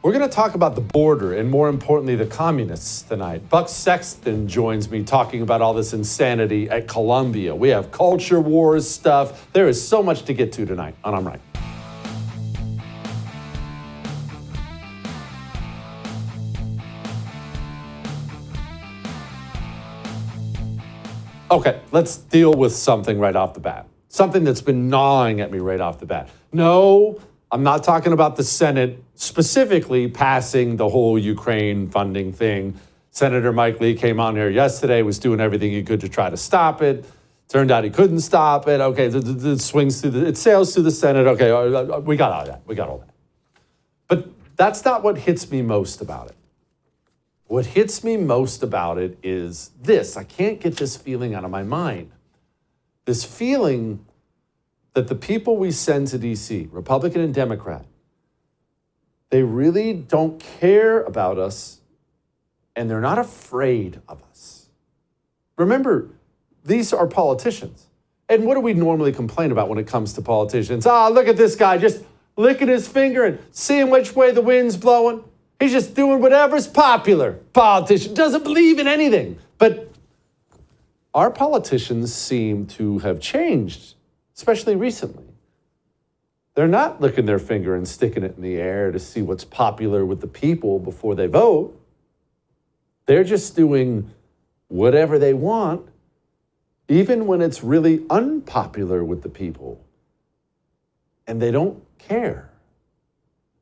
We're going to talk about the border and, more importantly, the communists tonight. Buck Sexton joins me talking about all this insanity at Columbia. We have culture wars stuff. There is so much to get to tonight on I'm Right. Okay, let's deal with something right off the bat. Something that's been gnawing at me right off the bat. No, I'm not talking about the Senate specifically passing the whole Ukraine funding thing. Senator Mike Lee came on here yesterday, was doing everything he could to try to stop it. Turned out he couldn't stop it. Okay, it swings through it sails through the Senate. Okay, we got all that. We got all that. But that's not what hits me most about it. What hits me most about it is this. I can't get this feeling out of my mind. This feeling that the people we send to D.C., Republican and Democrat, they really don't care about us and they're not afraid of us. Remember, these are politicians. And what do we normally complain about when it comes to politicians? Look at this guy just licking his finger and seeing which way the wind's blowing. He's just doing whatever's popular. Politician doesn't believe in anything. But our politicians seem to have changed, especially recently. They're not licking their finger and sticking it in the air to see what's popular with the people before they vote. They're just doing whatever they want, even when it's really unpopular with the people. And they don't care.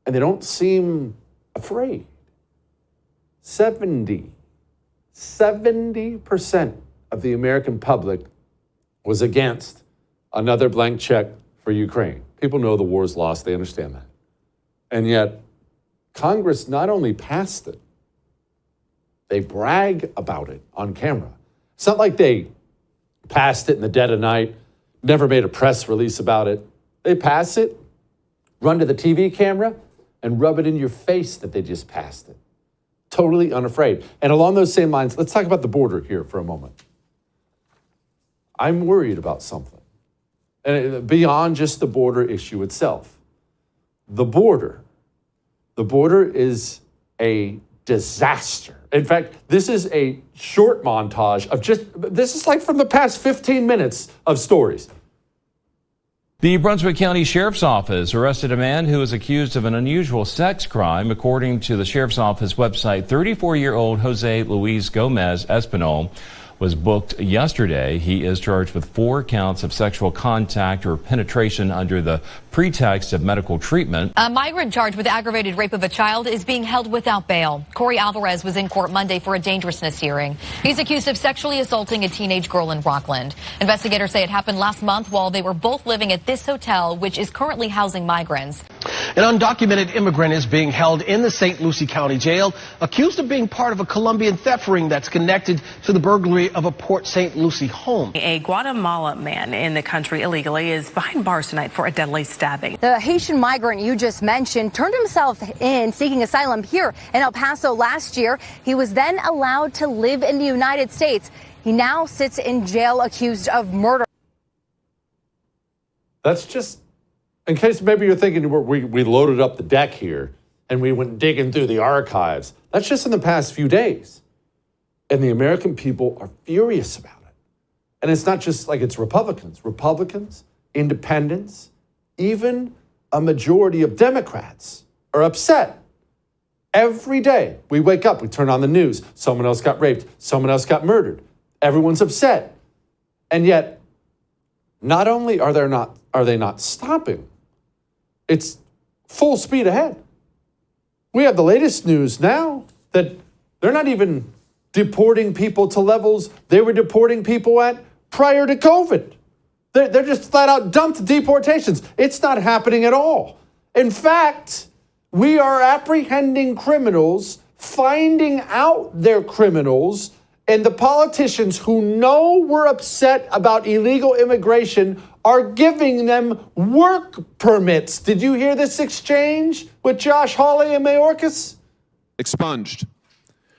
And they don't seem afraid. 70% of the American public was against another blank check for Ukraine. People know the war's lost, they understand that. And yet, Congress not only passed it, they brag about it on camera. It's not like they passed it in the dead of night, never made a press release about it. They pass it, run to the TV camera, and rub it in your face that they just passed it. Totally unafraid. And along those same lines, let's talk about the border here for a moment. I'm worried about something. And beyond just the border issue itself. The border is a disaster. In fact, this is a short montage of this is like from the past 15 minutes of stories. The Brunswick County Sheriff's Office arrested a man who is accused of an unusual sex crime. According to the Sheriff's Office website, 34-year-old Jose Luis Gomez Espinal was booked yesterday. He is charged with 4 counts of sexual contact or penetration under the pretext of medical treatment. A migrant charged with aggravated rape of a child is being held without bail. Corey Alvarez was in court Monday for a dangerousness hearing. He's accused of sexually assaulting a teenage girl in Rockland. Investigators say it happened last month while they were both living at this hotel, which is currently housing migrants. An undocumented immigrant is being held in the St. Lucie County Jail, accused of being part of a Colombian theft ring that's connected to the burglary of a Port St. Lucie home. A Guatemala man in the country illegally is behind bars tonight for a deadly stabbing. The Haitian migrant you just mentioned turned himself in seeking asylum here in El Paso last year. He was then allowed to live in the United States. He now sits in jail accused of murder. That's just, in case maybe you're thinking we loaded up the deck here and we went digging through the archives. That's just in the past few days. And the American people are furious about it. And it's not just like it's Republicans, independents, even a majority of Democrats are upset. Every day we wake up, we turn on the news. Someone else got raped. Someone else got murdered. Everyone's upset. And yet, not only are they not stopping, it's full speed ahead. We have the latest news now that they're not even deporting people to levels they were deporting people at prior to COVID. They're just flat out dumped deportations. It's not happening at all. In fact, we are apprehending criminals, finding out they're criminals, and the politicians who know we're upset about illegal immigration are giving them work permits. Did you hear this exchange with Josh Hawley and Mayorkas? Expunged.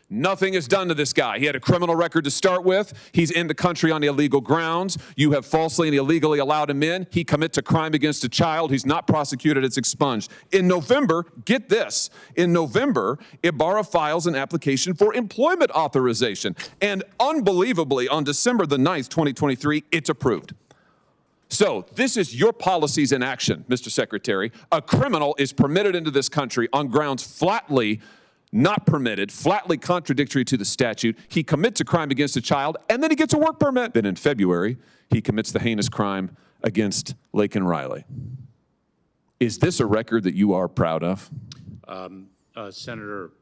Nothing is done to this guy. He had a criminal record to start with. He's in the country on illegal grounds. You have falsely and illegally allowed him in. He commits a crime against a child. He's not prosecuted. It's expunged. In November, get this, in November, Ibarra files an application for employment authorization. And unbelievably, on December the 9th, 2023, it's approved. So this is your policies in action, Mr. Secretary. A criminal is permitted into this country on grounds flatly not permitted, flatly contradictory to the statute. He commits a crime against a child, and then he gets a work permit. Then in February, he commits the heinous crime against Laken Riley. Is this a record that you are proud of? Senator,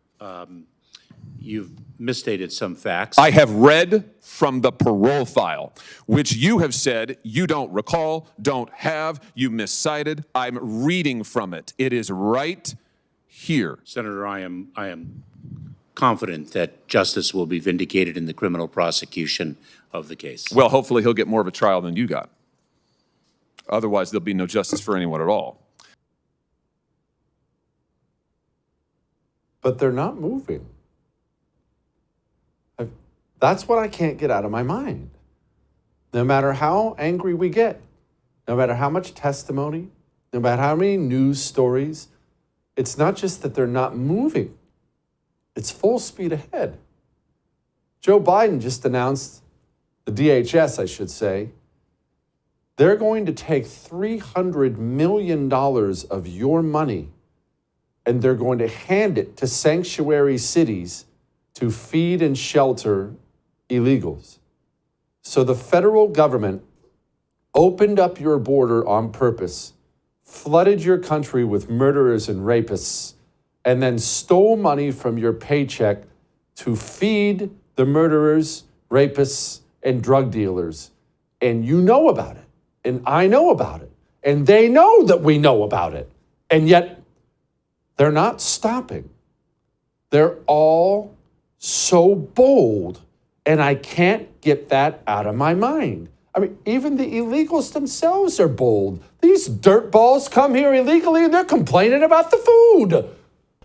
you've misstated some facts. I have read from the parole file, which you have said you don't recall, don't have, you miscited. I'm reading from it. It is right here. Senator, I am confident that justice will be vindicated in the criminal prosecution of the case. Well, hopefully he'll get more of a trial than you got. Otherwise, there'll be no justice for anyone at all. But they're not moving. That's what I can't get out of my mind. No matter how angry we get, no matter how much testimony, no matter how many news stories, it's not just that they're not moving. It's full speed ahead. Joe Biden just announced, the DHS, I should say, they're going to take $300 million of your money and they're going to hand it to sanctuary cities to feed and shelter illegals. So the federal government opened up your border on purpose, flooded your country with murderers and rapists, and then stole money from your paycheck to feed the murderers, rapists, and drug dealers. And you know about it, and I know about it, and they know that we know about it. And yet, they're not stopping. They're all so bold, and I can't get that out of my mind. I mean, even the illegals themselves are bold. These dirtballs come here illegally and they're complaining about the food.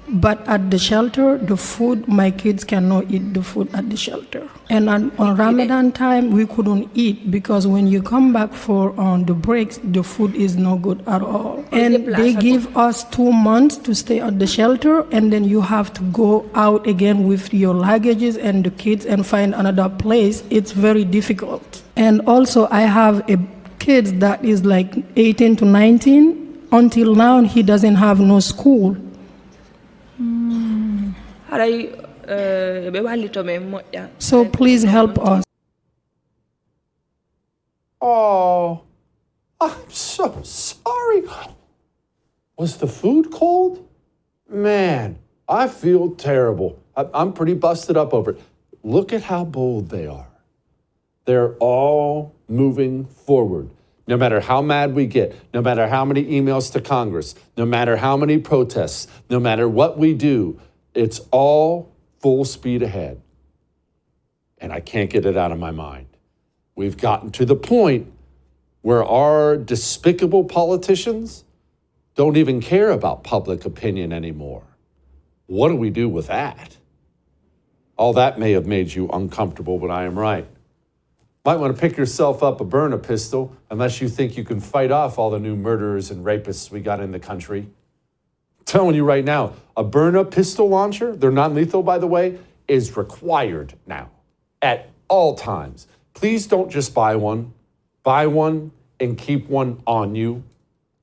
But at the shelter, the food, my kids cannot eat the food at the shelter. And on Ramadan time, we couldn't eat because when you come back for the breaks, the food is no good at all. And they give us 2 months to stay at the shelter, and then you have to go out again with your luggages and the kids and find another place. It's very difficult. And also, I have a kid that is like 18 to 19. Until now, he doesn't have no school. So please help us. Oh, I'm so sorry. Was the food cold? Man, I feel terrible. I'm pretty busted up over it. Look at how bold they are. They're all moving forward. No matter how mad we get, no matter how many emails to Congress, no matter how many protests, no matter what we do, it's all full speed ahead. And I can't get it out of my mind. We've gotten to the point where our despicable politicians don't even care about public opinion anymore. What do we do with that? All that may have made you uncomfortable, but I am right. Might want to pick yourself up a burner pistol unless you think you can fight off all the new murderers and rapists we got in the country. I'm telling you right now, a burner pistol launcher, they're non-lethal by the way, is required now at all times. Please don't just buy one. Buy one and keep one on you.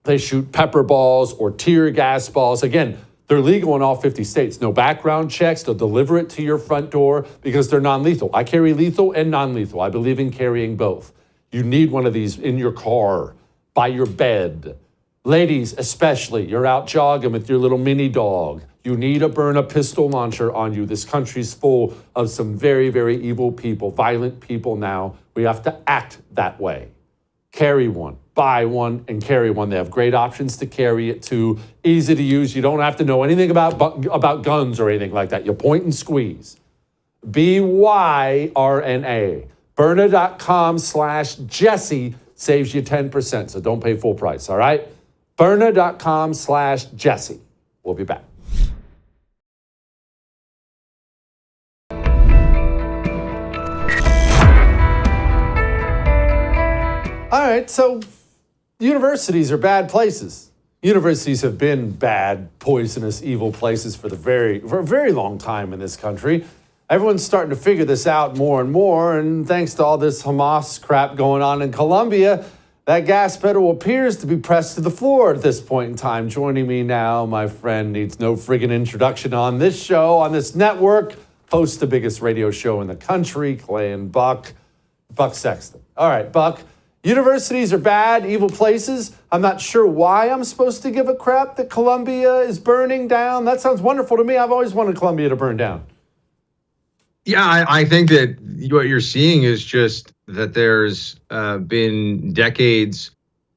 They shoot pepper balls or tear gas balls. Again, they're legal in all 50 states. No background checks. They'll deliver it to your front door because they're non-lethal. I carry lethal and non-lethal. I believe in carrying both. You need one of these in your car, by your bed. Ladies, especially, you're out jogging with your little mini dog. You need a burner pistol launcher on you. This country's full of some very, very evil people, violent people now. We have to act that way. Carry one. Buy one and carry one. They have great options to carry it too. Easy to use. You don't have to know anything about guns or anything like that. You point and squeeze. BYRNA. Burner.com/Jesse saves you 10%. So don't pay full price. All right? Burner.com/Jesse. We'll be back. All right, so universities are bad places. Universities have been bad, poisonous, evil places for a very long time in this country. Everyone's starting to figure this out more and more, and thanks to all this Hamas crap going on in Colombia, that gas pedal appears to be pressed to the floor at this point in time. Joining me now, my friend needs no friggin' introduction on this show, on this network, hosts the biggest radio show in the country, Clay and Buck Sexton. All right, Buck. Universities are bad, evil places. I'm not sure why I'm supposed to give a crap that Columbia is burning down. That sounds wonderful to me. I've always wanted Columbia to burn down. Yeah, I think that what you're seeing is just that there's been decades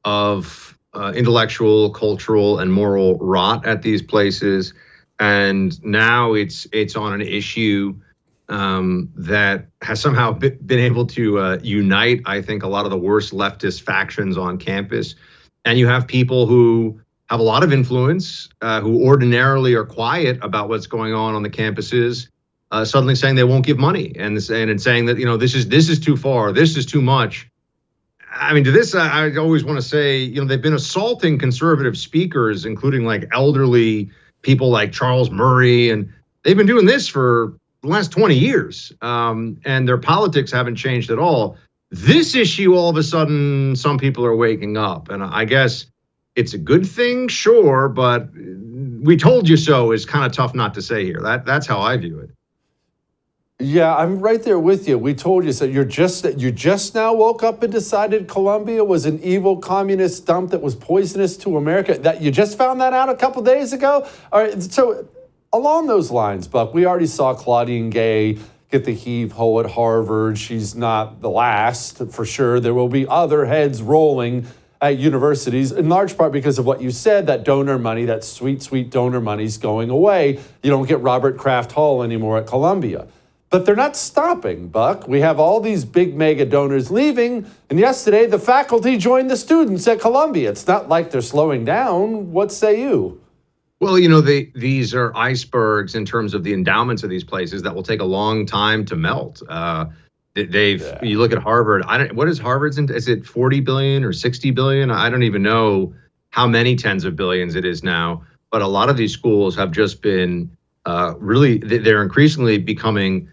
of intellectual, cultural, and moral rot at these places. And now it's on an issue that has somehow been able to unite, I think, a lot of the worst leftist factions on campus. And you have people who have a lot of influence, who ordinarily are quiet about what's going on the campuses, suddenly saying they won't give money and saying that, this is too far, this is too much. I mean, to this, I always want to say, they've been assaulting conservative speakers, including like elderly people like Charles Murray, and they've been doing this for the last 20 years, and their politics haven't changed at all. This issue, all of a sudden, some people are waking up, and I guess it's a good thing, sure, but we told you so is kind of tough not to say here. That's how I view it. Yeah, I'm right there with you. We told you so. You just now woke up and decided Colombia was an evil communist dump that was poisonous to America. That you just found that out a couple days ago? All right, so along those lines, Buck, we already saw Claudine Gay get the heave-ho at Harvard. She's not the last, for sure. There will be other heads rolling at universities, in large part because of what you said, that donor money, that sweet, sweet donor money is going away. You don't get Robert Kraft Hall anymore at Columbia. But they're not stopping, Buck. We have all these big mega donors leaving, and yesterday the faculty joined the students at Columbia. It's not like they're slowing down. What say you? Well, these are icebergs in terms of the endowments of these places that will take a long time to melt. You look at Harvard. What is Harvard's? Is it 40 billion or 60 billion? I don't even know how many tens of billions it is now. But a lot of these schools have just been they're increasingly becoming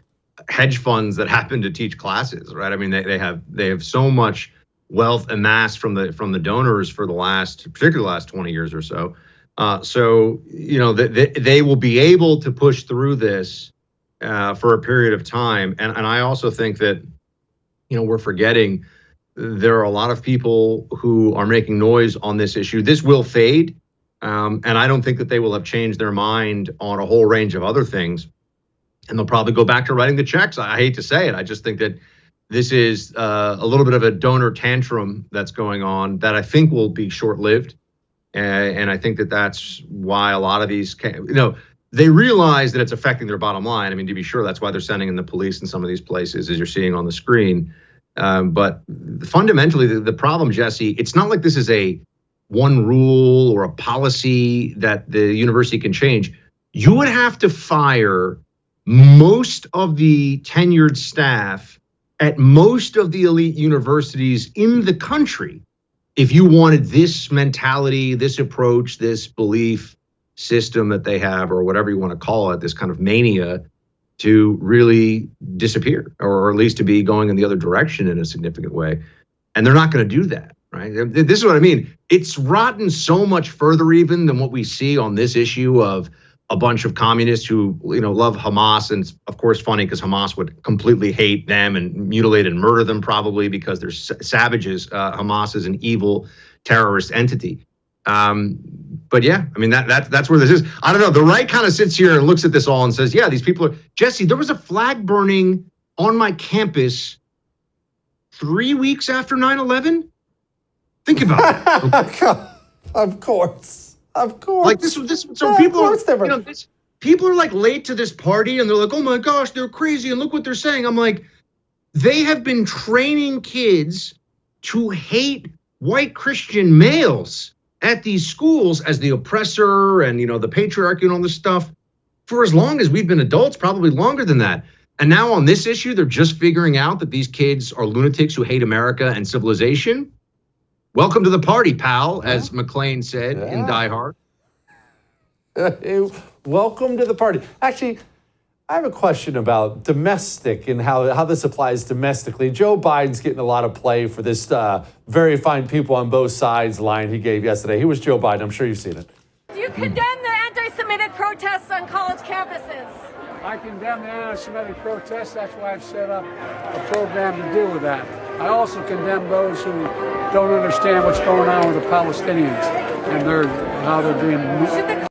hedge funds that happen to teach classes, right? I mean, they have so much wealth amassed from the donors for particularly the last 20 years or so. They will be able to push through this for a period of time. And I also think that, we're forgetting there are a lot of people who are making noise on this issue. This will fade. And I don't think that they will have changed their mind on a whole range of other things. And they'll probably go back to writing the checks. I hate to say it. I just think that this is a little bit of a donor tantrum that's going on that I think will be short-lived. And I think that that's why a lot of these, they realize that it's affecting their bottom line. I mean, to be sure, that's why they're sending in the police in some of these places, as you're seeing on the screen. But fundamentally, the problem, Jesse, it's not like this is a one rule or a policy that the university can change. You would have to fire most of the tenured staff at most of the elite universities in the country if you wanted this mentality, this approach, this belief system that they have, or whatever you want to call it, this kind of mania, to really disappear, or at least to be going in the other direction in a significant way. And they're not going to do that. Right. This is what I mean. It's rotten so much further even than what we see on this issue of a bunch of communists who, love Hamas. And it's, of course, funny because Hamas would completely hate them and mutilate and murder them probably because they're savages. Hamas is an evil terrorist entity. But yeah, I mean, that's where this is. I don't know. The right kind of sits here and looks at this all and says, yeah, these people are. Jesse, there was a flag burning on my campus 3 weeks after 9/11. Think about it. Of course. Like this. So yeah, people people are like late to this party and they're like, oh my gosh, they're crazy. And look what they're saying. I'm like, they have been training kids to hate white Christian males at these schools as the oppressor and, the patriarchy and all this stuff for as long as we've been adults, probably longer than that. And now on this issue, they're just figuring out that these kids are lunatics who hate America and civilization. welcome to the party, pal, as McClane said in Die Hard. Welcome to the party. Actually, I have a question about domestic and how this applies domestically. Joe Biden's getting a lot of play for this very fine people on both sides line he gave yesterday. He was Joe Biden. I'm sure you've seen it. Do you condemn the anti-Semitic protests on college campuses? I condemn the anti-Semitic protests. That's why I've set up a program to deal with that. I also condemn those who don't understand what's going on with the Palestinians and how they're being...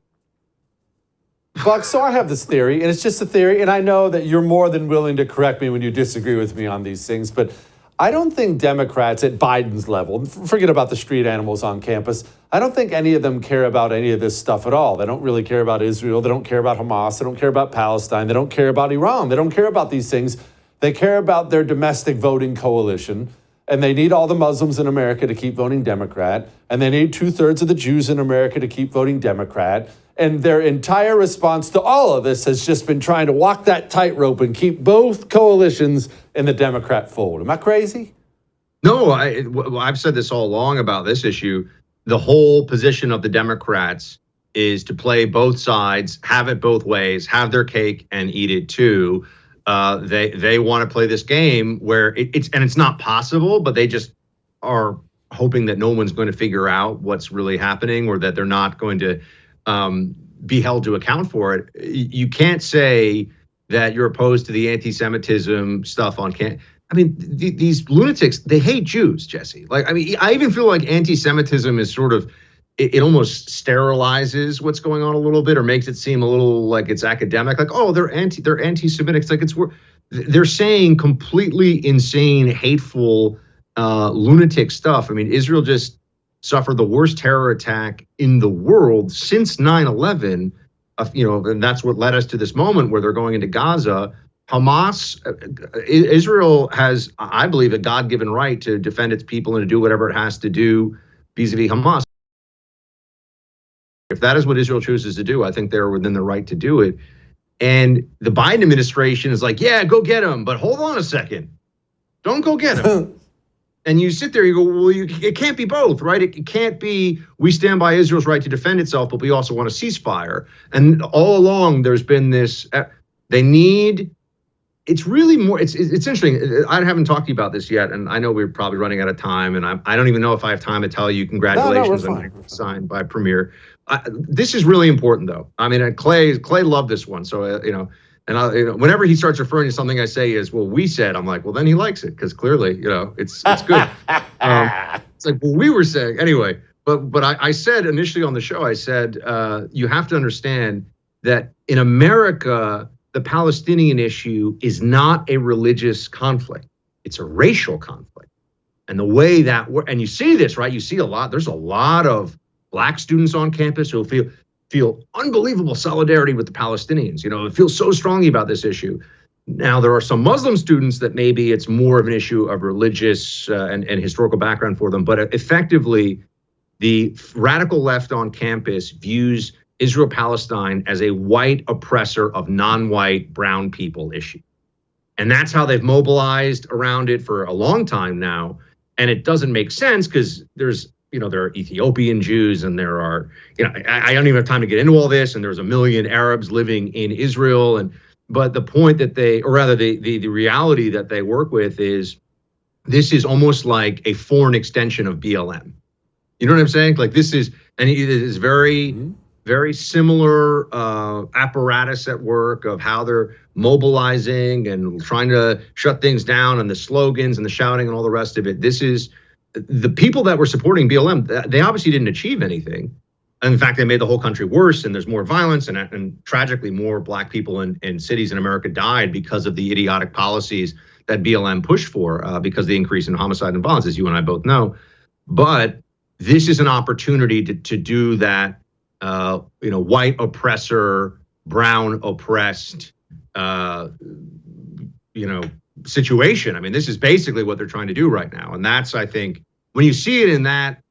Buck, so I have this theory, and it's just a theory, and I know that you're more than willing to correct me when you disagree with me on these things, but I don't think Democrats at Biden's level, forget about the street animals on campus, I don't think any of them care about any of this stuff at all. They don't really care about Israel. They don't care about Hamas. They don't care about Palestine. They don't care about Iran. They don't care about these things. They care about their domestic voting coalition, and they need all the Muslims in America to keep voting Democrat, and they need 2/3 of the Jews in America to keep voting Democrat. And their entire response to all of this has just been trying to walk that tightrope and keep both coalitions in the Democrat fold. Am I crazy? No, I've said this all along about this issue. The whole position of the Democrats is to play both sides, have it both ways, have their cake and eat it too. They want to play this game where it's not possible, but they just are hoping that no one's going to figure out what's really happening, or that they're not going to be held to account for it. You can't say that you're opposed to the anti-Semitism stuff on campus. I mean, these lunatics, they hate Jews, Jesse. Like, I mean, I even feel like anti-Semitism is sort of, it almost sterilizes what's going on a little bit, or makes it seem a little like it's academic. Like, oh, they're anti-Semitic. It's like they're saying completely insane, hateful, lunatic stuff. I mean, Israel just suffered the worst terror attack in the world since 9/11, and that's what led us to this moment where they're going into Gaza. Hamas, Israel has, I believe, a God-given right to defend its people and to do whatever it has to do vis-a-vis Hamas. If that is what Israel chooses to do, I think they're within the right to do it. And the Biden administration is like, yeah, go get them, but hold on a second. Don't go get them. And you sit there, you go, well, it can't be both, right? It can't be we stand by Israel's right to defend itself, but we also want a ceasefire. And all along, there's been this, it's really more, it's interesting. I haven't talked to you about this yet, and I know we're probably running out of time, and I don't even know if I have time to tell you congratulations on being signed by Premier. This is really important, though. I mean, Clay loved this one, so, and whenever he starts referring to something I say is, well, we said, I'm like, well, then he likes it, because clearly, it's good. It's like, well, we were saying anyway. But I said initially on the show, I said, you have to understand that in America, the Palestinian issue is not a religious conflict. It's a racial conflict. And the way that and you see this, right? You see there's a lot of black students on campus who feel unbelievable solidarity with the Palestinians, feel so strongly about this issue. Now, there are some Muslim students that maybe it's more of an issue of religious and historical background for them, but effectively, the radical left on campus views Israel-Palestine as a white oppressor of non-white brown people issue. And that's how they've mobilized around it for a long time now. And it doesn't make sense because there are Ethiopian Jews, and there are, I don't even have time to get into all this. And there's 1 million Arabs living in Israel. But the point that the reality that they work with is this is almost like a foreign extension of BLM. You know what I'm saying? Like it is very, very similar apparatus at work of how they're mobilizing and trying to shut things down, and the slogans and the shouting and all the rest of it. This is the people that were supporting BLM. They obviously didn't achieve anything. In fact, they made the whole country worse, and there's more violence, and tragically more black people in cities in America died because of the idiotic policies that BLM pushed for, because of the increase in homicide and violence, as you and I both know. But this is an opportunity to do that, white oppressor, brown oppressed, situation. I mean, this is basically what they're trying to do right now. And that's, I think, when you see it in that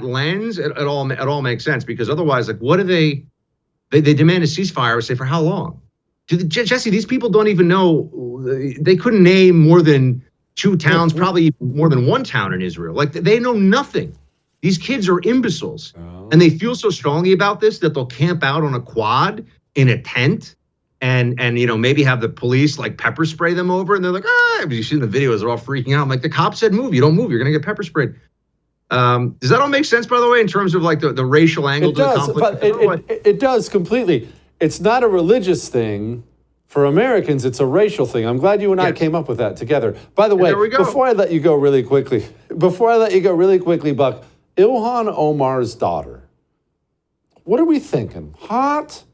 lens, it all makes sense, because otherwise, like, what do they demand a ceasefire, say, for how long? Jesse, these people don't even know. They couldn't name more than 2 towns, probably more than 1 town in Israel. Like, they know nothing. These kids are imbeciles. And they feel so strongly about this that they'll camp out on a quad in a tent and maybe have the police like pepper spray them over. And they're like, you see in the videos, they're all freaking out. I'm like, the cop said move. You don't move, you're going to get pepper sprayed. Does that all make sense, by the way, in terms of like the racial angle to the conflict? It does completely. It's not a religious thing. For Americans, it's a racial thing. I'm glad you and I came up with that together. By the way, before I let you go really quickly, Buck, Ilhan Omar's daughter. What are we thinking? Hot?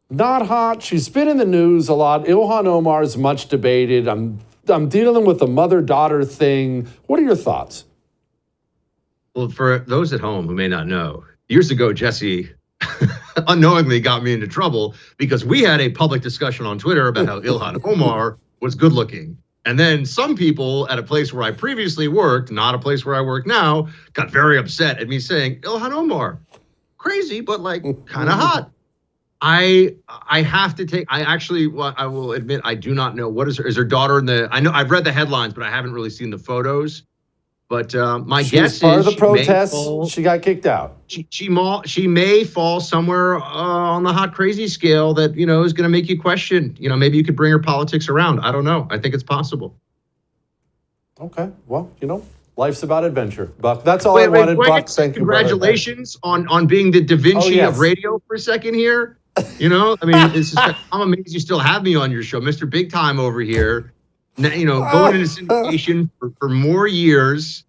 Not hot? She's been in the news a lot. Ilhan Omar's much debated. I'm dealing with the mother-daughter thing. What are your thoughts? Well, for those at home who may not know, years ago, Jesse unknowingly got me into trouble because we had a public discussion on Twitter about how Ilhan Omar was good looking. And then some people at a place where I previously worked, not a place where I work now, got very upset at me saying, Ilhan Omar, crazy, but like kind of hot. I have to take, I will admit, I do not know. What is her daughter in the, I know I've read the headlines, but I haven't really seen the photos. But my guess is part of the protest. She got kicked out. She may fall somewhere on the hot crazy scale that is going to make you question. Maybe you could bring her politics around. I don't know. I think it's possible. Okay. Well, life's about adventure, Buck. That's all I wanted, Buck. Thank you. Congratulations on being the Da Vinci of radio for a second here. I'm amazed you still have me on your show, Mr. Big Time over here. Going into syndication for more years.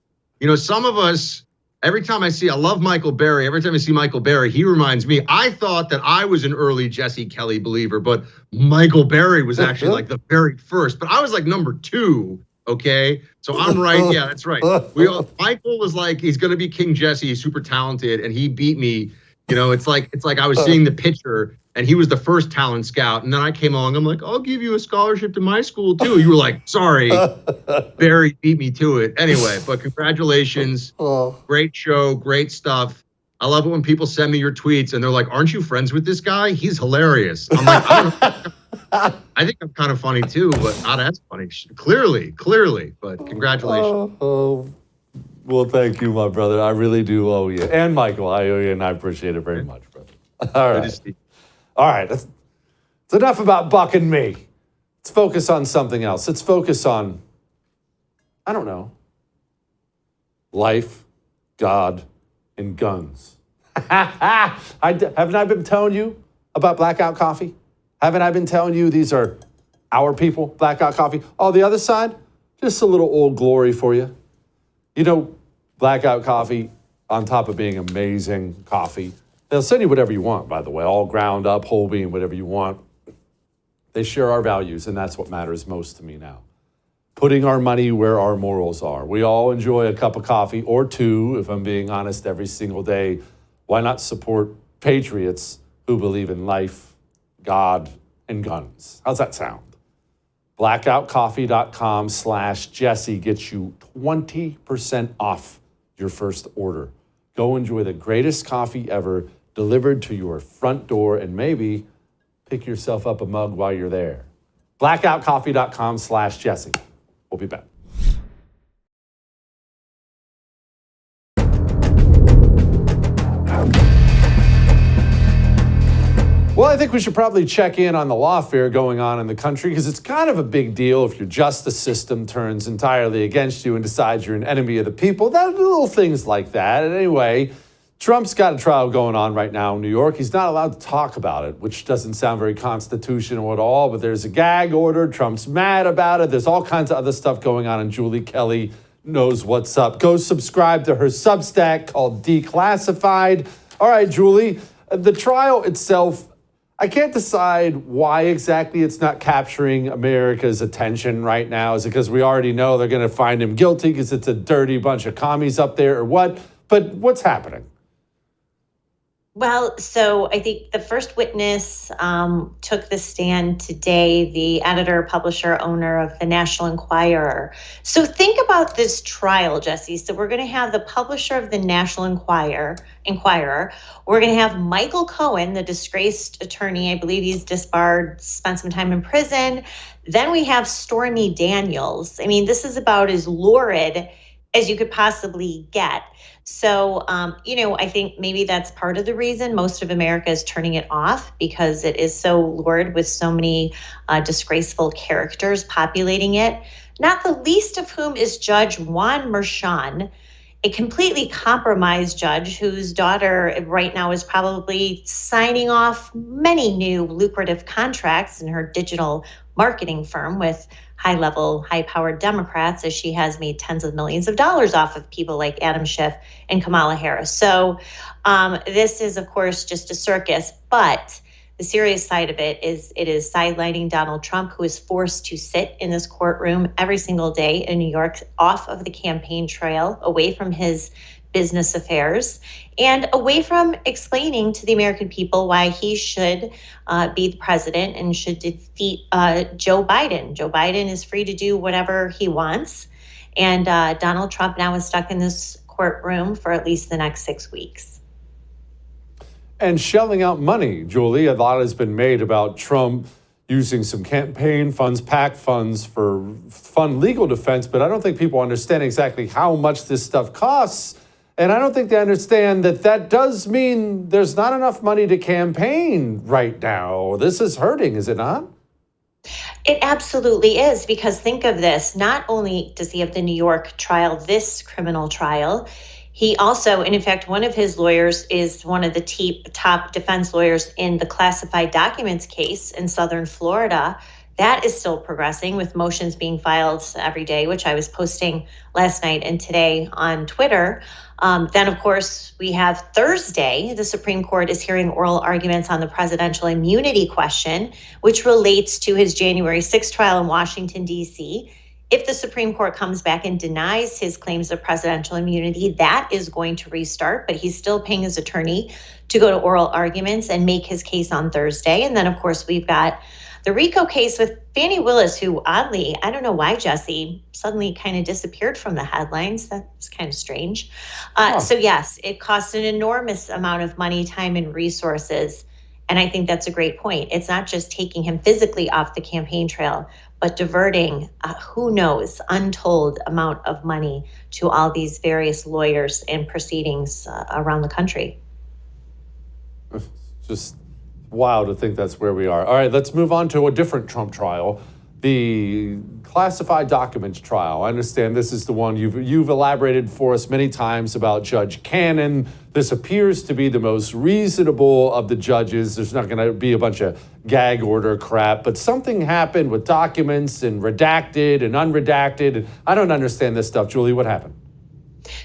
Some of us, every time I love Michael Berry. Every time I see Michael Berry, he reminds me, I thought that I was an early Jesse Kelly believer, but Michael Berry was actually like the very first, but I was like number 2. Okay. So I'm right. Yeah, that's right. Michael was like, he's going to be King Jesse. He's super talented. And he beat me. It's like I was seeing the picture and he was the first talent scout. And then I came along. I'm like, I'll give you a scholarship to my school too. You were like, sorry, Barry beat me to it. Anyway, but congratulations. Great show. Great stuff. I love it when people send me your tweets and they're like, aren't you friends with this guy? He's hilarious. I'm like, I don't know. I think I'm kind of funny too, but not as funny. Clearly, but congratulations. Well, thank you, my brother. I really do owe you. And Michael, I owe you, and I appreciate it very much, brother. All right. That's enough about Buck and me. Let's focus on something else. Let's focus on, I don't know, life, God, and guns. Haven't I been telling you about Blackout Coffee? Haven't I been telling you these are our people, Blackout Coffee? Oh, the other side, just a little old glory for you. Blackout Coffee, on top of being amazing coffee, they'll send you whatever you want, by the way, all ground up, whole bean, whatever you want. They share our values, and that's what matters most to me now. Putting our money where our morals are. We all enjoy a cup of coffee or 2, if I'm being honest, every single day. Why not support patriots who believe in life, God, and guns? How's that sound? Blackoutcoffee.com/Jesse gets you 20% off your first order. Go enjoy the greatest coffee ever delivered to your front door and maybe pick yourself up a mug while you're there. Blackoutcoffee.com/Jesse. We'll be back. Well, I think we should probably check in on the lawfare going on in the country because it's kind of a big deal if your justice system turns entirely against you and decides you're an enemy of the people. Little things like that. And anyway, Trump's got a trial going on right now in New York. He's not allowed to talk about it, which doesn't sound very constitutional at all, but there's a gag order. Trump's mad about it. There's all kinds of other stuff going on, and Julie Kelly knows what's up. Go subscribe to her Substack called Declassified. All right, Julie, the trial itself, I can't decide why exactly it's not capturing America's attention right now. Is it because we already know they're going to find him guilty because it's a dirty bunch of commies up there or what? But what's happening? Well, so I think the first witness took the stand today, the editor, publisher, owner of the National Enquirer. So think about this trial, Jesse. So we're going to have the publisher of the National Enquirer. We're going to have Michael Cohen, the disgraced attorney. I believe he's disbarred, spent some time in prison. Then we have Stormy Daniels. I mean, this is about as lurid as you could possibly get. So, I think maybe that's part of the reason most of America is turning it off, because it is so lurid with so many disgraceful characters populating it, not the least of whom is Judge Juan Merchan, a completely compromised judge whose daughter right now is probably signing off many new lucrative contracts in her digital marketing firm with high-level, high-powered Democrats, as she has made tens of millions of dollars off of people like Adam Schiff and Kamala Harris. So this is, of course, just a circus. But the serious side of it is sidelining Donald Trump, who is forced to sit in this courtroom every single day in New York, off of the campaign trail, away from his business affairs, and away from explaining to the American people why he should be the president and should defeat Joe Biden. Joe Biden is free to do whatever he wants. And Donald Trump now is stuck in this courtroom for at least the next 6 weeks. And shelling out money, Julie. A lot has been made about Trump using some campaign funds, PAC funds, for fund legal defense, but I don't think people understand exactly how much this stuff costs. And I don't think they understand that does mean there's not enough money to campaign right now. This is hurting, is it not? It absolutely is, because think of this. Not only does he have the New York trial, this criminal trial, he also, and in fact, one of his lawyers is one of the top defense lawyers in the classified documents case in Southern Florida. That is still progressing, with motions being filed every day, which I was posting last night and today on Twitter. Then, of course, we have Thursday. The Supreme Court is hearing oral arguments on the presidential immunity question, which relates to his January 6th trial in Washington, D.C. If the Supreme Court comes back and denies his claims of presidential immunity, that is going to restart, but he's still paying his attorney to go to oral arguments and make his case on Thursday. And then, of course, we've got the RICO case with Fani Willis, who oddly, I don't know why, Jesse, suddenly kind of disappeared from the headlines. That's kind of strange. So yes, it costs an enormous amount of money, time, and resources. And I think that's a great point. It's not just taking him physically off the campaign trail, but diverting, who knows, untold amount of money to all these various lawyers and proceedings around the country. Just wow to think that's where we are. All right, let's move on to a different Trump trial, the classified documents trial. I understand this is the one you've elaborated for us many times about Judge Cannon. This appears to be the most reasonable of the judges. There's not going to be a bunch of gag order crap, but something happened with documents and redacted and unredacted. I don't understand this stuff. Julie, what happened?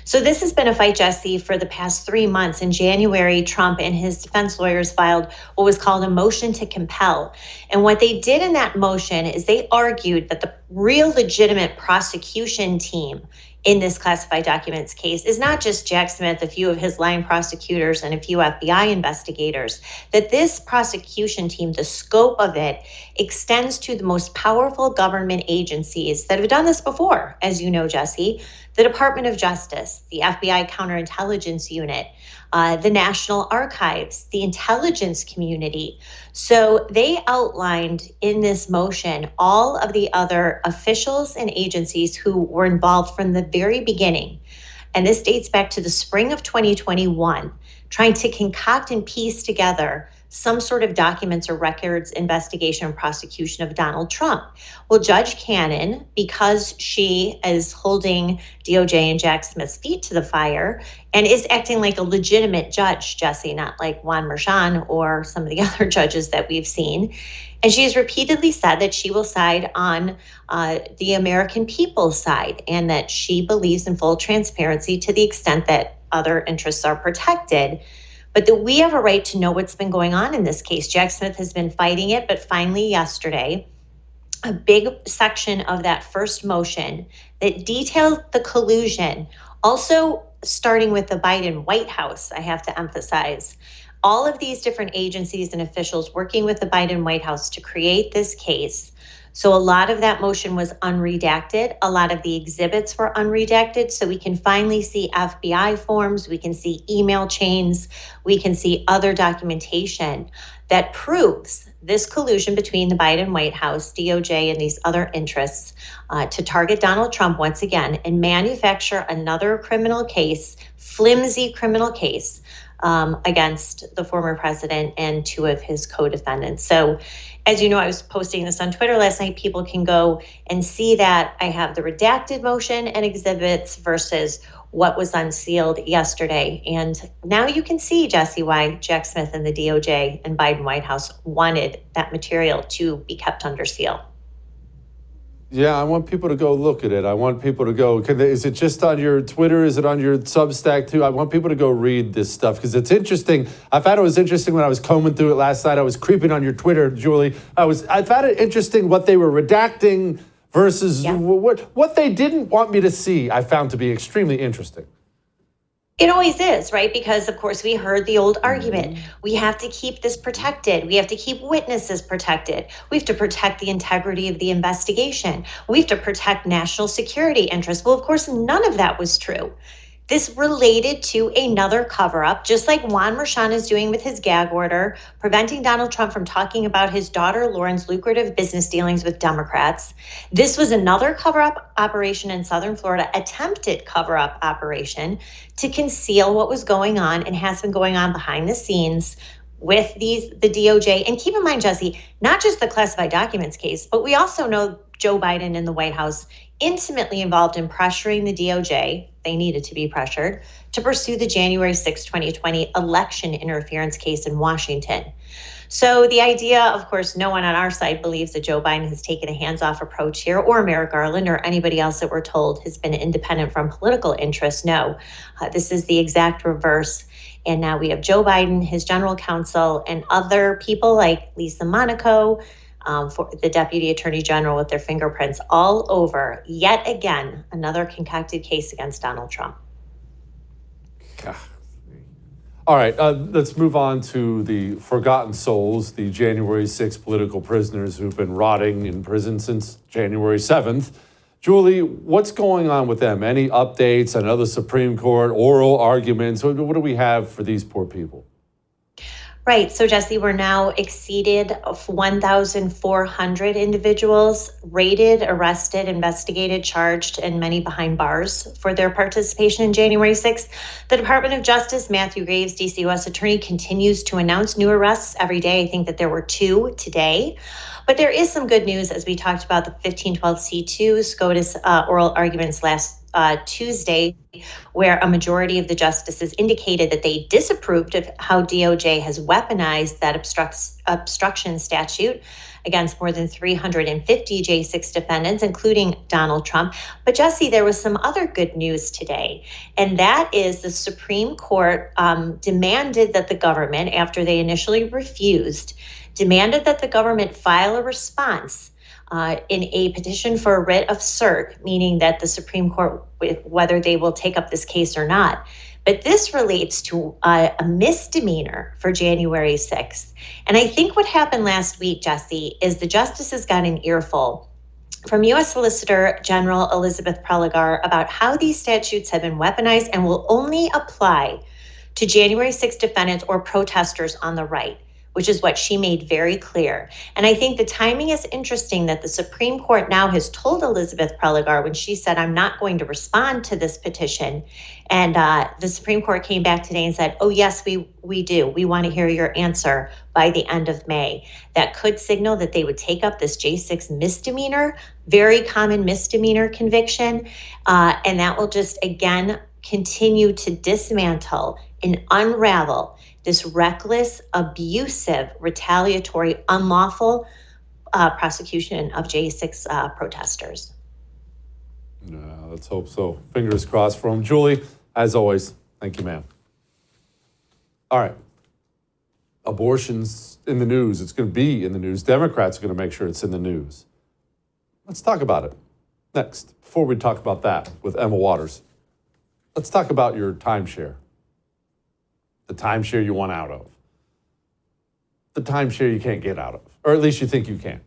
So this has been a fight, Jesse, for the past 3 months. In January, Trump and his defense lawyers filed what was called a motion to compel. And what they did in that motion is they argued that the real legitimate prosecution team in this classified documents case is not just Jack Smith, a few of his line prosecutors, and a few FBI investigators, that this prosecution team, the scope of it, extends to the most powerful government agencies that have done this before, as you know, Jesse, the Department of Justice, the FBI Counterintelligence Unit, the National Archives, the intelligence community. So they outlined in this motion all of the other officials and agencies who were involved from the very beginning. And this dates back to the spring of 2021, trying to concoct and piece together some sort of documents or records, investigation, and prosecution of Donald Trump. Well, Judge Cannon, because she is holding DOJ and Jack Smith's feet to the fire and is acting like a legitimate judge, Jesse, not like Juan Merchan or some of the other judges that we've seen. And she has repeatedly said that she will side on the American people's side and that she believes in full transparency to the extent that other interests are protected. But that we have a right to know what's been going on in this case. Jack Smith has been fighting it, but finally yesterday, a big section of that first motion that detailed the collusion, also starting with the Biden White House, I have to emphasize, All of these different agencies and officials working with the Biden White House to create this case. So a lot of that motion was unredacted. A lot of the exhibits were unredacted. So we can finally see FBI forms. We can see email chains. We can see other documentation that proves this collusion between the Biden White House, DOJ, and these other interests to target Donald Trump once again and manufacture another criminal case, flimsy criminal case, against the former president and two of his co-defendants. So, as you know, I was posting this on Twitter last night. People can go and see that I have the redacted motion and exhibits versus what was unsealed yesterday. And now you can see, Jesse, why Jack Smith and the DOJ and Biden White House wanted that material to be kept under seal. Yeah, I want people to go look at it. I want people to go, is it just on your Twitter? Is it on your Substack too? I want people to go read this stuff because it's interesting. I found it was interesting when I was combing through it last night. I was creeping on your Twitter, Julie. I found it interesting what they were redacting versus what they didn't want me to see. I found to be extremely interesting. It always is, right? Because, of course, we heard the old argument. We have to keep this protected. We have to keep witnesses protected. We have to protect the integrity of the investigation. We have to protect national security interests. Well, of course, none of that was true. This related to another cover-up, just like Juan Merchan is doing with his gag order, preventing Donald Trump from talking about his daughter Lauren's lucrative business dealings with Democrats. This was another cover-up operation in Southern Florida, attempted cover-up operation to conceal what was going on and has been going on behind the scenes with the DOJ. And keep in mind, Jesse, not just the classified documents case, but we also know Joe Biden and the White House intimately involved in pressuring the DOJ, they needed to be pressured, to pursue the January 6, 2020 election interference case in Washington. So the idea, of course, no one on our side believes that Joe Biden has taken a hands-off approach here, or Merrick Garland, or anybody else that we're told has been independent from political interests. No, this is the exact reverse. And now we have Joe Biden, his general counsel, and other people like Lisa Monaco, for the deputy attorney general with their fingerprints all over, yet again, another concocted case against Donald Trump. All right, let's move on to the forgotten souls, the January 6th political prisoners who've been rotting in prison since January 7th. Julie, what's going on with them? Any updates? I know the Supreme Court, oral arguments. What do we have for these poor people? Right. So, Jesse, we're now exceeded 1,400 individuals raided, arrested, investigated, charged, and many behind bars for their participation in January 6th. The Department of Justice, Matthew Graves, D.C. U.S. Attorney, continues to announce new arrests every day. I think that there were 2 today. But there is some good news, as we talked about the 1512C2 SCOTUS oral arguments last Tuesday, where a majority of the justices indicated that they disapproved of how DOJ has weaponized that obstruction statute against more than 350 J6 defendants, including Donald Trump. But Jesse, there was some other good news today, and that is the Supreme Court demanded that the government, after they initially refused, demanded that the government file a response in a petition for a writ of cert, meaning that the Supreme Court, whether they will take up this case or not. But this relates to a misdemeanor for January 6th. And I think what happened last week, Jesse, is the justices got an earful from U.S. Solicitor General Elizabeth Prelogar about how these statutes have been weaponized and will only apply to January 6th defendants or protesters on the right, which is what she made very clear. And I think the timing is interesting that the Supreme Court now has told Elizabeth Prelogar when she said, I'm not going to respond to this petition. And the Supreme Court came back today and said, oh, yes, we do. We want to hear your answer by the end of May. That could signal that they would take up this J6 misdemeanor, very common misdemeanor conviction. And that will just, again, continue to dismantle and unravel this reckless, abusive, retaliatory, unlawful prosecution of J6 protesters. Let's hope so. Fingers crossed for them. Julie, as always, thank you, ma'am. All right. Abortion's in the news. It's going to be in the news. Democrats are going to make sure it's in the news. Let's talk about it next. Before we talk about that with Emma Waters, let's talk about your timeshare. The timeshare you want out of. the timeshare you can't get out of, or at least you think you can.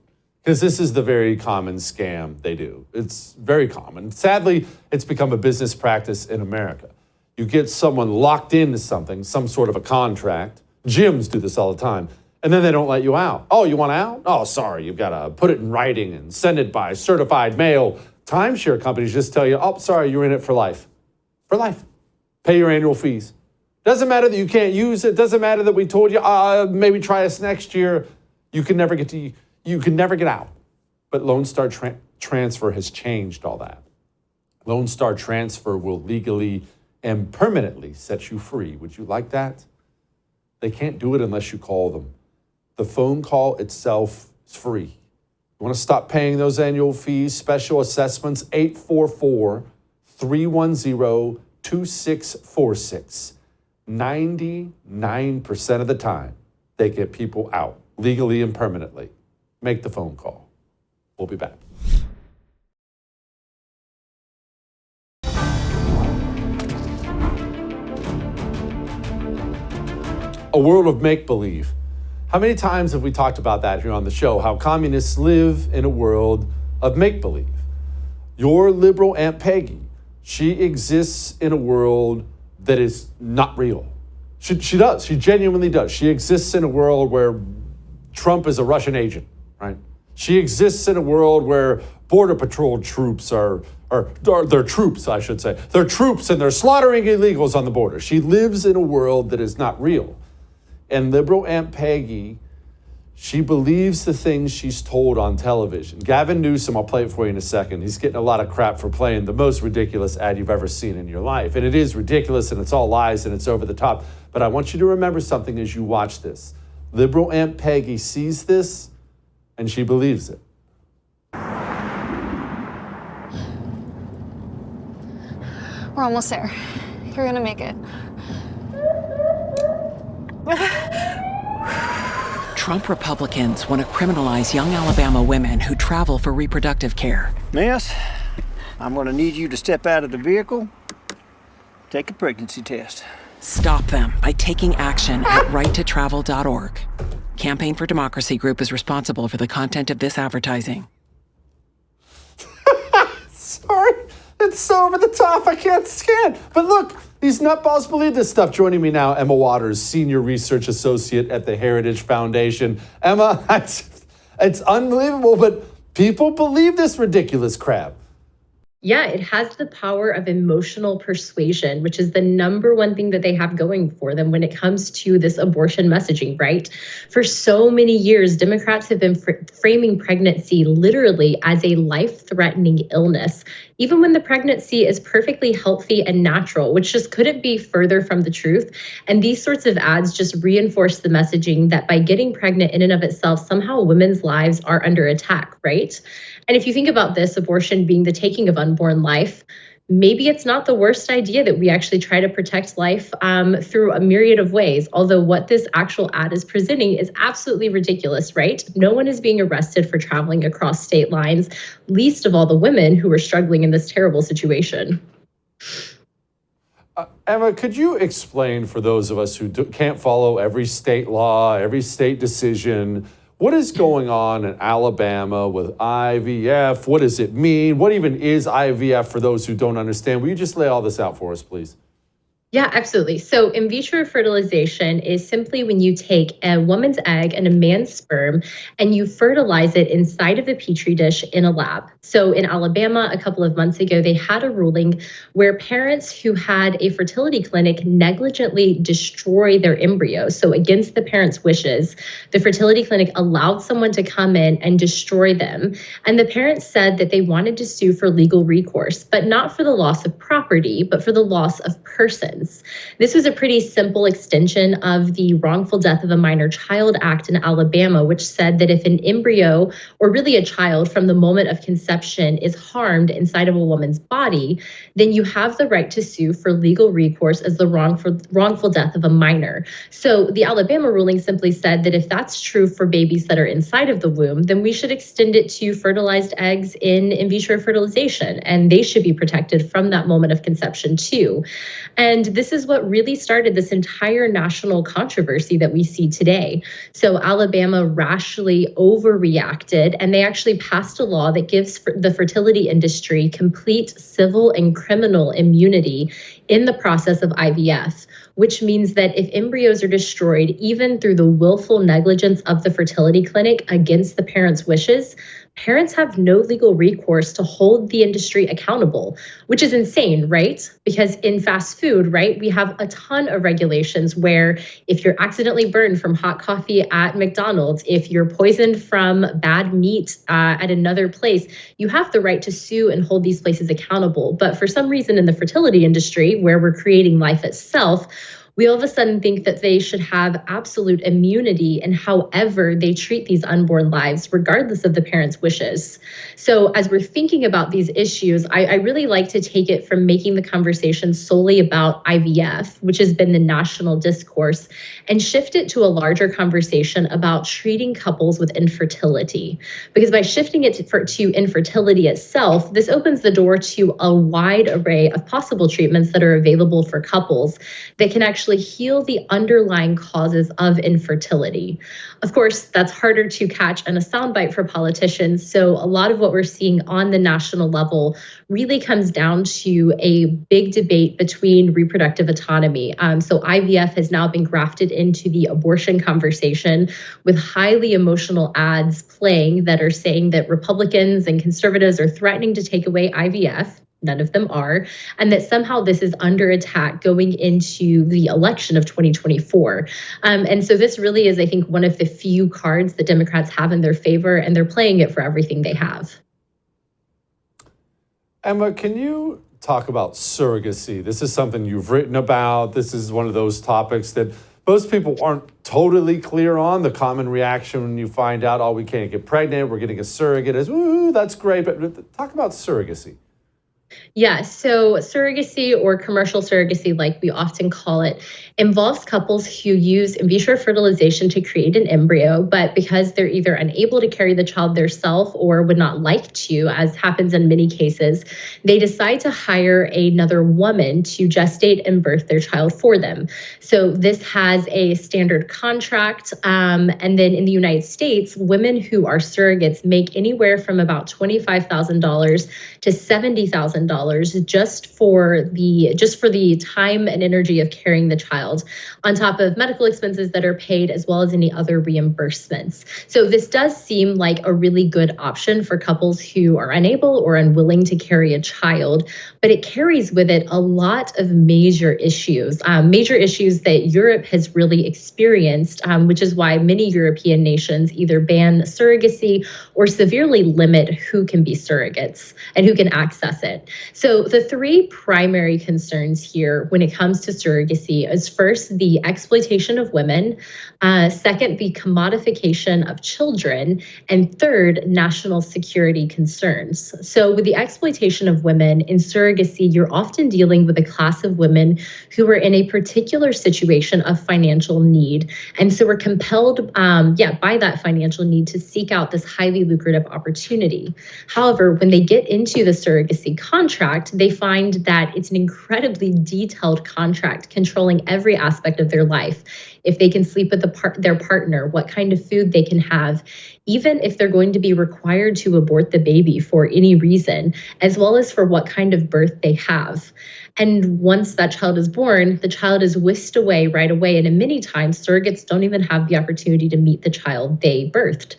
Because this is the very common scam they do. It's very common. Sadly, it's become a business practice in America. You get someone locked into something, some sort of a contract. Gyms do this all the time. And then they don't let you out. Oh, you want out? Oh, sorry, you've got to put it in writing and send it by certified mail. Timeshare companies just tell you, oh, sorry, you're in it for life. For life. Pay your annual fees. Doesn't matter that you can't use it. Doesn't matter that we told you, maybe try us next year. You can never get out. But Lone Star Transfer has changed all that. Lone Star Transfer will legally and permanently set you free. Would you like that? They can't do it unless you call them. The phone call itself is free. You want to stop paying those annual fees, special assessments, 844-310-2646. 99% of the time, they get people out legally and permanently. Make the phone call. We'll be back. A world of make-believe. How many times have we talked about that here on the show? How communists live in a world of make-believe. Your liberal Aunt Peggy, she exists in a world that is not real. She does. She genuinely does. She exists in a world where Trump is a Russian agent, right? She exists in a world where Border Patrol troops are they're troops, I should say. They're troops and they're slaughtering illegals on the border. She lives in a world that is not real. And liberal Aunt Peggy, she believes the things she's told on television. Gavin Newsom, I'll play it for you in a second. He's getting a lot of crap for playing the most ridiculous ad you've ever seen in your life. And it is ridiculous and it's all lies and it's over the top. But I want you to remember something as you watch this. Liberal Aunt Peggy sees this and she believes it. We're almost there. You're gonna make it. Trump Republicans want to criminalize young Alabama women who travel for reproductive care. Miss, I'm going to need you to step out of the vehicle, take a pregnancy test. Stop them by taking action at righttotravel.org. Campaign for Democracy Group is responsible for the content of this advertising. Sorry, it's so over the top, I can't scan. But look, these nutballs believe this stuff. Joining me now, Emma Waters, Senior Research Associate at the Heritage Foundation. Emma, it's unbelievable, but people believe this ridiculous crap. Yeah, it has the power of emotional persuasion, which is the number one thing that they have going for them when it comes to this abortion messaging, right? For so many years, Democrats have been framing pregnancy literally as a life-threatening illness, even when the pregnancy is perfectly healthy and natural, which just couldn't be further from the truth. And these sorts of ads just reinforce the messaging that by getting pregnant in and of itself, somehow women's lives are under attack, right? And if you think about this, abortion being the taking of unborn life, maybe it's not the worst idea that we actually try to protect life through a myriad of ways. Although what this actual ad is presenting is absolutely ridiculous, right? No one is being arrested for traveling across state lines, least of all the women who are struggling in this terrible situation. Emma, could you explain for those of us who can't follow every state law, every state decision, what is going on in Alabama with IVF? What does it mean? What even is IVF for those who don't understand? Will you just lay all this out for us, please? Yeah, absolutely. So in vitro fertilization is simply when you take a woman's egg and a man's sperm and you fertilize it inside of a petri dish in a lab. So in Alabama, a couple of months ago, they had a ruling where parents who had a fertility clinic negligently destroy their embryos. So against the parents' wishes, the fertility clinic allowed someone to come in and destroy them. And the parents said that they wanted to sue for legal recourse, but not for the loss of property, but for the loss of persons. This was a pretty simple extension of the Wrongful Death of a Minor Child Act in Alabama, which said that if an embryo, or really a child from the moment of conception, is harmed inside of a woman's body, then you have the right to sue for legal recourse as the wrongful death of a minor. So the Alabama ruling simply said that if that's true for babies that are inside of the womb, then we should extend it to fertilized eggs in vitro fertilization, and they should be protected from that moment of conception too. And this is what really started this entire national controversy that we see today. So Alabama rashly overreacted, and they actually passed a law that gives the fertility industry complete civil and criminal immunity in the process of IVF, which means that if embryos are destroyed, even through the willful negligence of the fertility clinic against the parents' wishes, parents have no legal recourse to hold the industry accountable, which is insane, right? Because in fast food, right, we have a ton of regulations where if you're accidentally burned from hot coffee at McDonald's, if you're poisoned from bad meat at another place, you have the right to sue and hold these places accountable. But for some reason in the fertility industry, where we're creating life itself, we all of a sudden think that they should have absolute immunity in however they treat these unborn lives, regardless of the parents' wishes. So as we're thinking about these issues, I really like to take it from making the conversation solely about IVF, which has been the national discourse, and shift it to a larger conversation about treating couples with infertility. Because by shifting it to infertility itself, this opens the door to a wide array of possible treatments that are available for couples that can actually heal the underlying causes of infertility. Of course, that's harder to catch in a soundbite for politicians. So a lot of what we're seeing on the national level really comes down to a big debate between reproductive autonomy. So IVF has now been grafted into the abortion conversation with highly emotional ads playing that are saying that Republicans and conservatives are threatening to take away IVF. None of them are, and that somehow this is under attack going into the election of 2024. And so this really is, I think, one of the few cards that Democrats have in their favor, and they're playing it for everything they have. Emma, can you talk about surrogacy? This is something you've written about. This is one of those topics that most people aren't totally clear on. The common reaction when you find out, oh, we can't get pregnant, we're getting a surrogate, is, ooh, that's great. But talk about surrogacy. Yeah, so surrogacy, or commercial surrogacy, like we often call it, involves couples who use in vitro fertilization to create an embryo, but because they're either unable to carry the child themselves or would not like to, as happens in many cases, they decide to hire another woman to gestate and birth their child for them. So this has a standard contract. And then in the United States, women who are surrogates make anywhere from about $25,000 to $70,000 just for the time and energy of carrying the child, on top of medical expenses that are paid, as well as any other reimbursements. So this does seem like a really good option for couples who are unable or unwilling to carry a child, but it carries with it a lot of major issues that Europe has really experienced, which is why many European nations either ban surrogacy or severely limit who can be surrogates and who can access it. So the three primary concerns here when it comes to surrogacy is first, the exploitation of women, second, the commodification of children, and third, national security concerns. So with the exploitation of women in surrogacy, you're often dealing with a class of women who are in a particular situation of financial need. And so we're compelled, by that financial need to seek out this highly lucrative opportunity. However, when they get into the surrogacy contract, they find that it's an incredibly detailed contract controlling every aspect of their life. If they can sleep with their partner, what kind of food they can have, even if they're going to be required to abort the baby for any reason, as well as for what kind of birth they have. And once that child is born, the child is whisked away right away. And in many times, surrogates don't even have the opportunity to meet the child they birthed.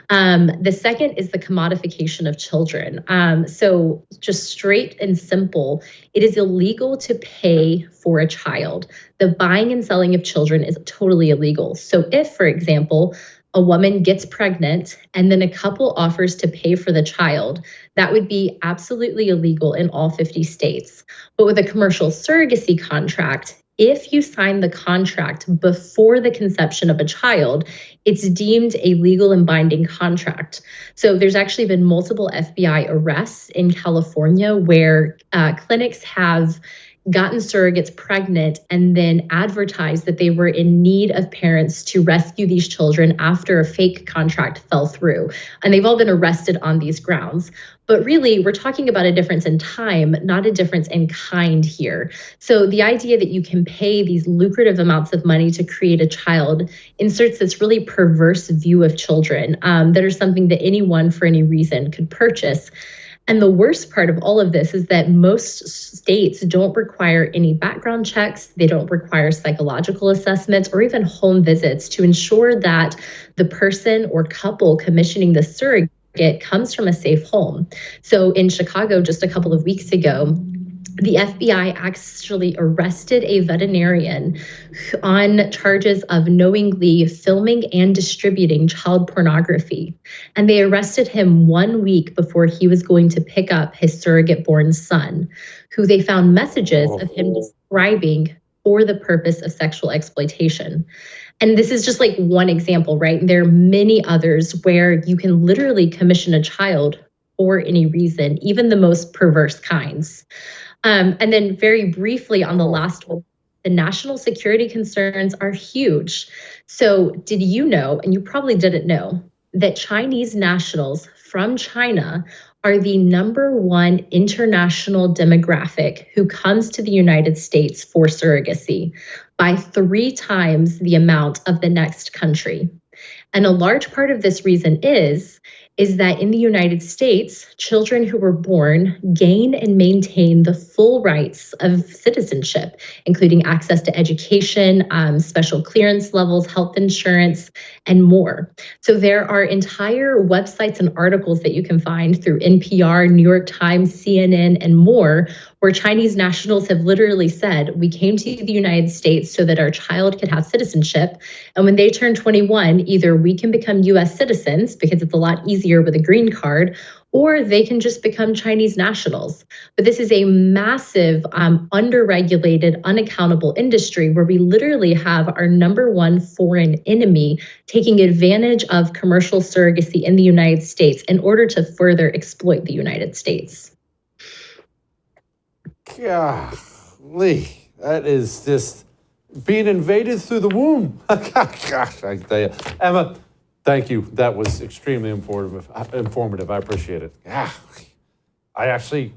The second is the commodification of children. So just straight and simple, it is illegal to pay for a child. The buying and selling of children is totally illegal. So if, for example, a woman gets pregnant and then a couple offers to pay for the child, that would be absolutely illegal in all 50 states. But with a commercial surrogacy contract, if you sign the contract before the conception of a child, it's deemed a legal and binding contract. So there's actually been multiple FBI arrests in California where clinics have gotten surrogates pregnant, and then advertised that they were in need of parents to rescue these children after a fake contract fell through. And they've all been arrested on these grounds. But really, we're talking about a difference in time, not a difference in kind here. So the idea that you can pay these lucrative amounts of money to create a child inserts this really perverse view of children that are something that anyone for any reason could purchase. And the worst part of all of this is that most states don't require any background checks. They don't require psychological assessments or even home visits to ensure that the person or couple commissioning the surrogate comes from a safe home. So in Chicago, just a couple of weeks ago, the FBI actually arrested a veterinarian on charges of knowingly filming and distributing child pornography. And they arrested him 1 week before he was going to pick up his surrogate-born son, who they found messages of him describing for the purpose of sexual exploitation. And this is just like one example, right? There are many others where you can literally commission a child for any reason, even the most perverse kinds. And then very briefly on the last one, the national security concerns are huge. So did you know, and you probably didn't know, that Chinese nationals from China are the #1 international demographic who comes to the United States for surrogacy, by 3 times the amount of the next country. And a large part of this reason is that in the United States, children who were born gain and maintain the full rights of citizenship, including access to education, special clearance levels, health insurance, and more. So there are entire websites and articles that you can find through NPR, New York Times, CNN, and more, where Chinese nationals have literally said, we came to the United States so that our child could have citizenship. And when they turn 21, either we can become US citizens because it's a lot easier with a green card, or they can just become Chinese nationals. But this is a massive, underregulated, unaccountable industry where we literally have our #1 foreign enemy taking advantage of commercial surrogacy in the United States in order to further exploit the United States. Golly, that is just being invaded through the womb. Gosh, I tell you. Emma, thank you. That was extremely informative. I appreciate it. Yeah, I actually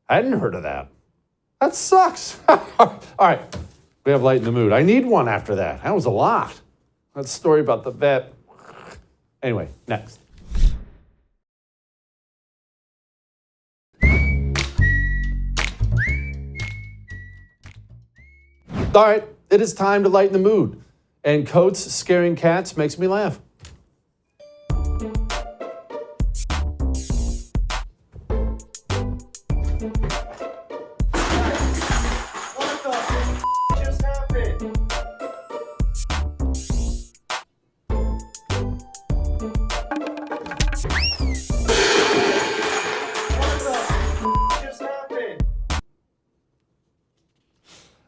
hadn't heard of that. That sucks. All right, we have light in the mood. I need one after that. That was a lot. That story about the vet. Anyway, next. All right, it is time to lighten the mood. And Coates scaring cats makes me laugh.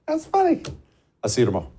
That's funny. I'll see you tomorrow.